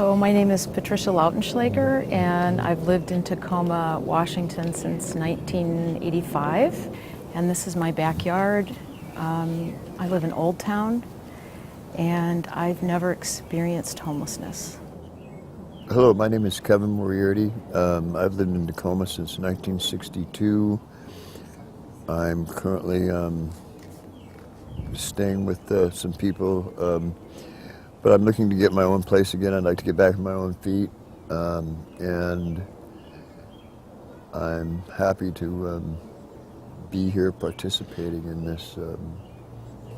So my name is Patricia Lautenschlager, and I've lived in Tacoma, Washington since 1985, and this is my backyard. I live in Old Town, and I've never experienced homelessness. Hello, my name is Kevin Moriarty. I've lived in Tacoma since 1962. I'm currently staying with some people, but I'm looking to get my own place again. I'd like to get back on my own feet, and I'm happy to be here participating in this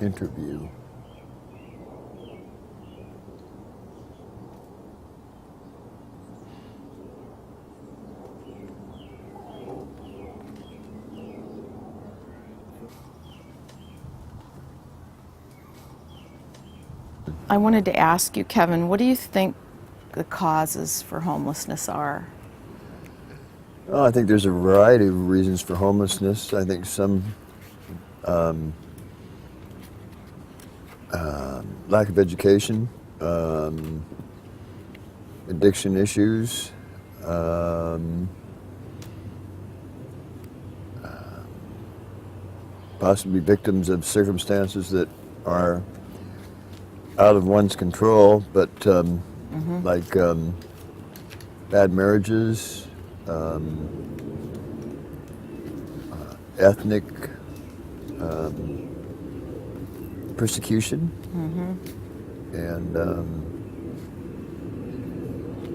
interview. I wanted to ask you, Kevin, what do you think the causes for homelessness are? Well, I think there's a variety of reasons for homelessness. I think some lack of education, addiction issues, possibly victims of circumstances that are out of one's control, but like bad marriages, ethnic persecution, and I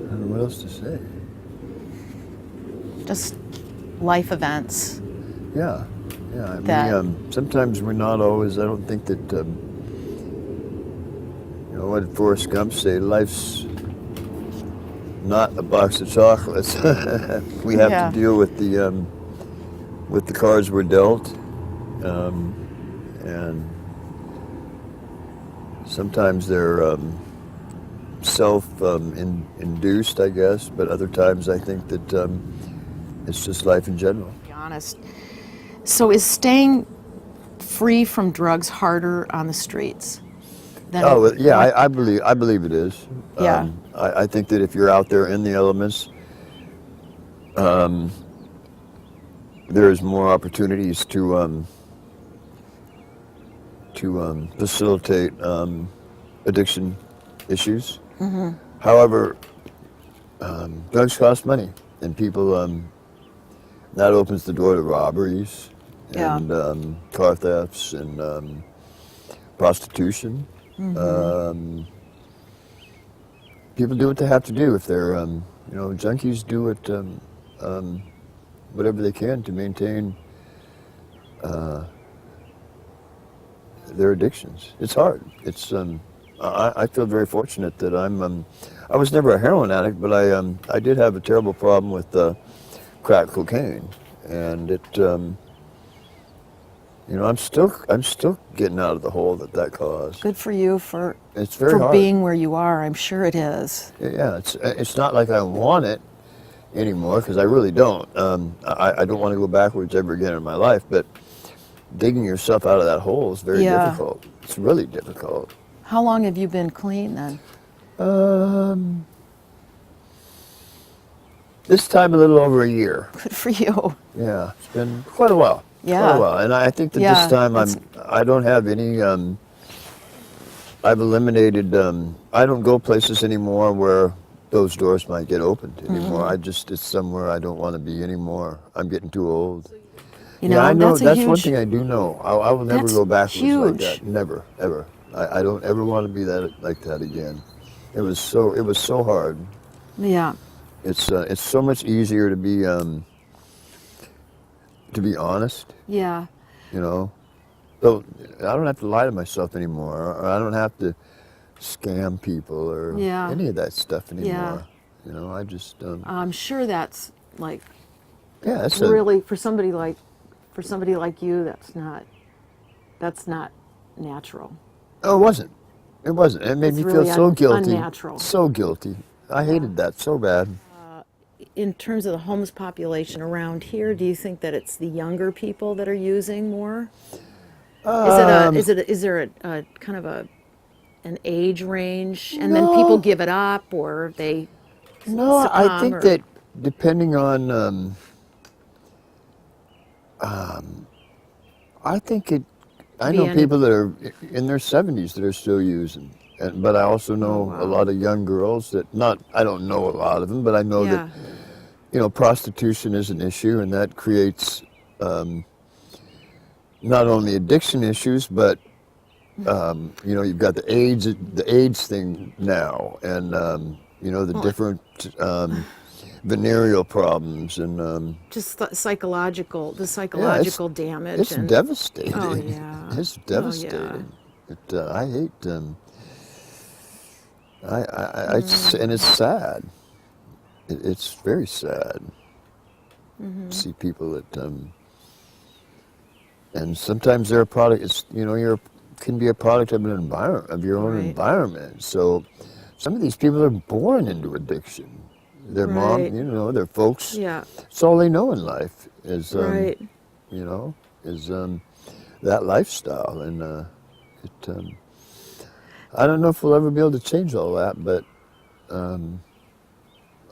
don't know what else to say. Just life events. Yeah. Sometimes we're not always. I don't think that. What did Forrest Gump say? Life's not a box of chocolates. We have to deal with the cards we're dealt, and sometimes they're self-induced, I guess. But other times, I think that it's just life in general. To be honest. So is staying free from drugs harder on the streets? I believe it is. Yeah. I think that if you're out there in the elements, there's more opportunities to facilitate addiction issues. However, drugs cost money, and people that opens the door to robberies and car thefts and prostitution. People do what they have to do. If they're, junkies do whatever they can to maintain their addictions. It's hard. It's I feel very fortunate that I was never a heroin addict, but I did have a terrible problem with crack cocaine, and it. I'm still getting out of the hole that caused. Good for you for hard. Being where you are. I'm sure it is. Yeah, it's not like I want it anymore, because I really don't. I don't want to go backwards ever again in my life, but digging yourself out of that hole is very difficult. It's really difficult. How long have you been clean then? This time a little over a year. Good for you. Yeah, it's been quite a while. Yeah. Quite a while. And I think that this time I don't have any, I've eliminated, I don't go places anymore where those doors might get opened anymore. It's somewhere I don't want to be anymore. I'm getting too old. I know that's one thing I do know. I will never go backwards like that. Never, ever. I don't ever want to be like that again. It was so hard. Yeah. It's so much easier to be honest. Yeah. So I don't have to lie to myself anymore, or I don't have to scam people or any of that stuff anymore. I just. I'm sure that's like. Yeah, that's really for somebody like you. That's not natural. Oh, it wasn't. It wasn't. It made me feel so guilty. Unnatural. So guilty. I hated that so bad. In terms of the homeless population around here, do you think that it's the younger people that are using more? Is there a kind of an age range, and then people give it up or they No, I succumb? think Or, that depending on, I think it. I be know any- people that are in their 70s that are still using, but I also know wow. a lot of young girls that not. I don't know a lot of them, but I know that prostitution is an issue, and that creates not only addiction issues, but you've got the AIDS thing now, and the different venereal problems, and just the psychological yeah, damage. it's And devastating. oh yeah, It's oh yeah. devastating. I hate. And it's sad. It's very sad to see people that. And sometimes they're a product. Can be a product of an environment, of your own Right. environment. So some of these people are born into addiction. Their mom, Right. their folks. Yeah, It's all they know in life is, right. is that lifestyle, and I don't know if we'll ever be able to change all that, but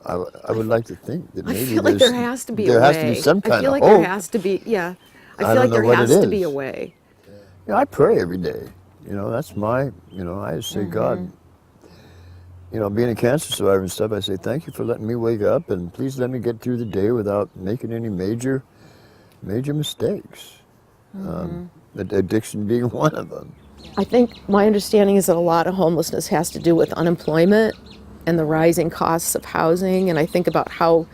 I would like to think that I maybe feel like there has to be a there way. has to be some I kind feel of like hope. there has to be. Yeah, I I feel don't like know there what it has to be a is. way. I pray every day. That's my. I just say, God. Being a cancer survivor and stuff, I say, thank you for letting me wake up, and please let me get through the day without making any major mistakes. Addiction being one of them. I think my understanding is that a lot of homelessness has to do with unemployment and the rising costs of housing. And I think about how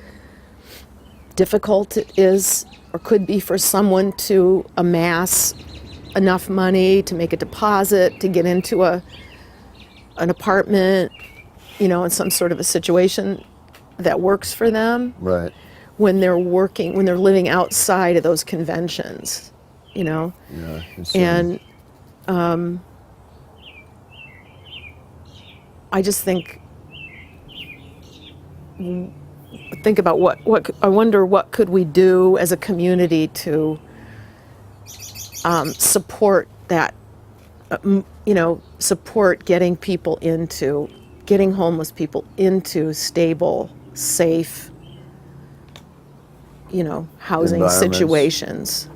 difficult it is or could be for someone to amass enough money to make a deposit, to get into an apartment, in some sort of a situation that works for them Right. when they're living outside of those conventions, Yeah. And I just think about what I wonder what could we do as a community to support that, support getting homeless people into stable, safe, housing Environments. situations,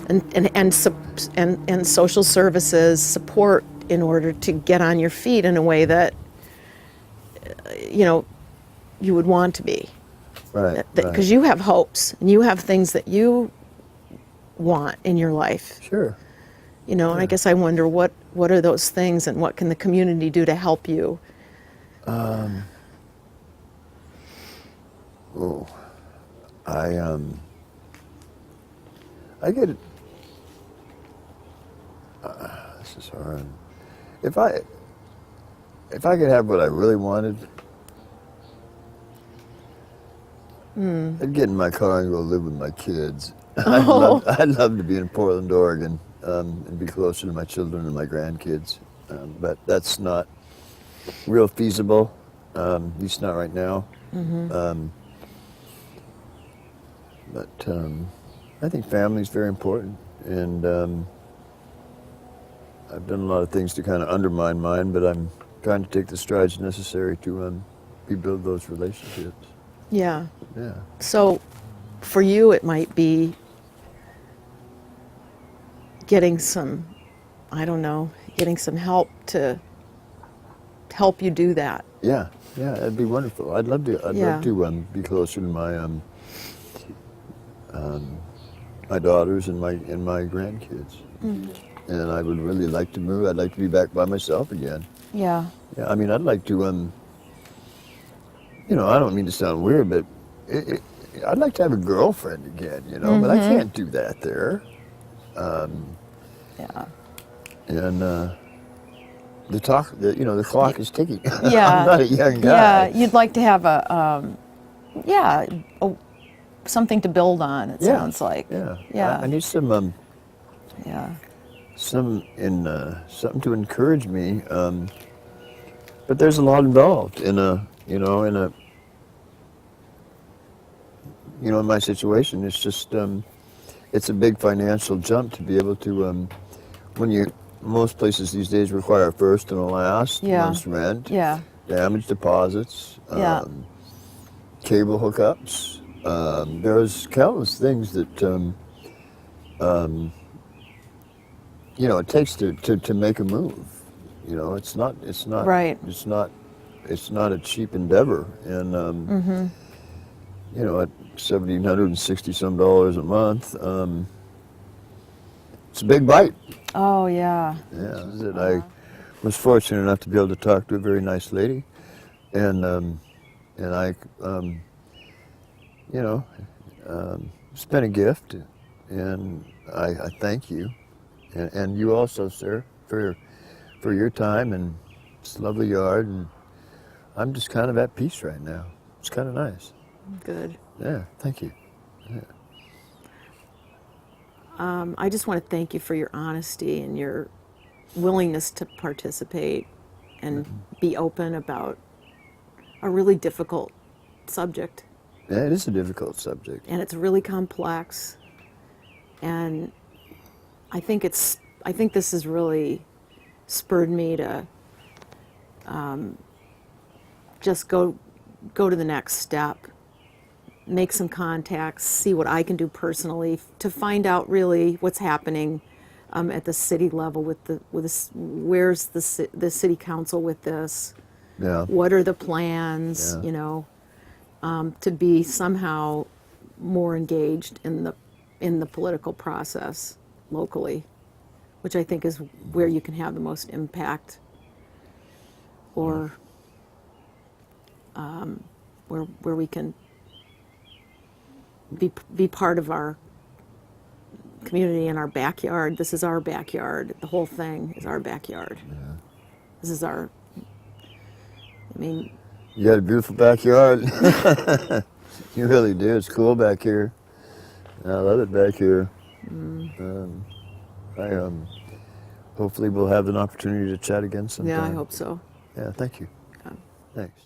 and social services support in order to get on your feet in a way that you would want to be, Right. because you have hopes and you have things that you want in your life, Sure. and I guess I wonder what are those things and what can the community do to help you? I get it. This is hard. If I could have what I really wanted, I'd get in my car and go live with my kids. I'd love to be in Portland, Oregon, and be closer to my children and my grandkids. But that's not real feasible, at least not right now. But I think family is very important, and I've done a lot of things to kind of undermine mine, but I'm trying to take the strides necessary to rebuild those relationships. Yeah. Yeah. So for you, it might be getting some help to help you do that. Yeah, that'd be wonderful. I'd love to. I'd Yeah. love to be closer to my daughters and my grandkids. And I would really like to move. I'd like to be back by myself again. Yeah. Yeah, I mean, I'd like to. I don't mean to sound weird, but I'd like to have a girlfriend again. But I can't do that there. Yeah. And the clock is ticking. Yeah. I'm not a young guy. Yeah, you'd like to have something to build on. It sounds like. Yeah. Yeah. I need some. Yeah. Something to encourage me. But there's a lot involved in my situation. It's just it's a big financial jump to be able to when most places these days require a first and a last, Yeah. month's rent, Yeah. damage deposits, Yeah. cable hookups. There's countless things that it takes to make a move. It's not Right. it's not a cheap endeavor, and at $1,760 some a month, it's a big bite. Oh, yeah. Yeah, that I was fortunate enough to be able to talk to a very nice lady, and I, it's been a gift, and I thank you, and you also, sir, for your time and this lovely yard, and I'm just kind of at peace right now. It's kind of nice. Good. Yeah, thank you. I just want to thank you for your honesty and your willingness to participate and be open about a really difficult subject. Yeah, it is a difficult subject. And it's really complex. And I think this has really spurred me to just go to the next step, make some contacts, see what I can do personally to find out really what's happening at the city level where's the city council with this? Yeah. What are the plans? Yeah. To be somehow more engaged in the political process locally, which I think is where you can have the most impact, or where we can be part of our community in our backyard. This is our backyard. The whole thing is our backyard. Yeah. This is our. I mean. You got a beautiful backyard. You really do. It's cool back here. I love it back here. Hopefully we'll have an opportunity to chat again sometime. Yeah, I hope so. Yeah, thank you. Yeah. Thanks.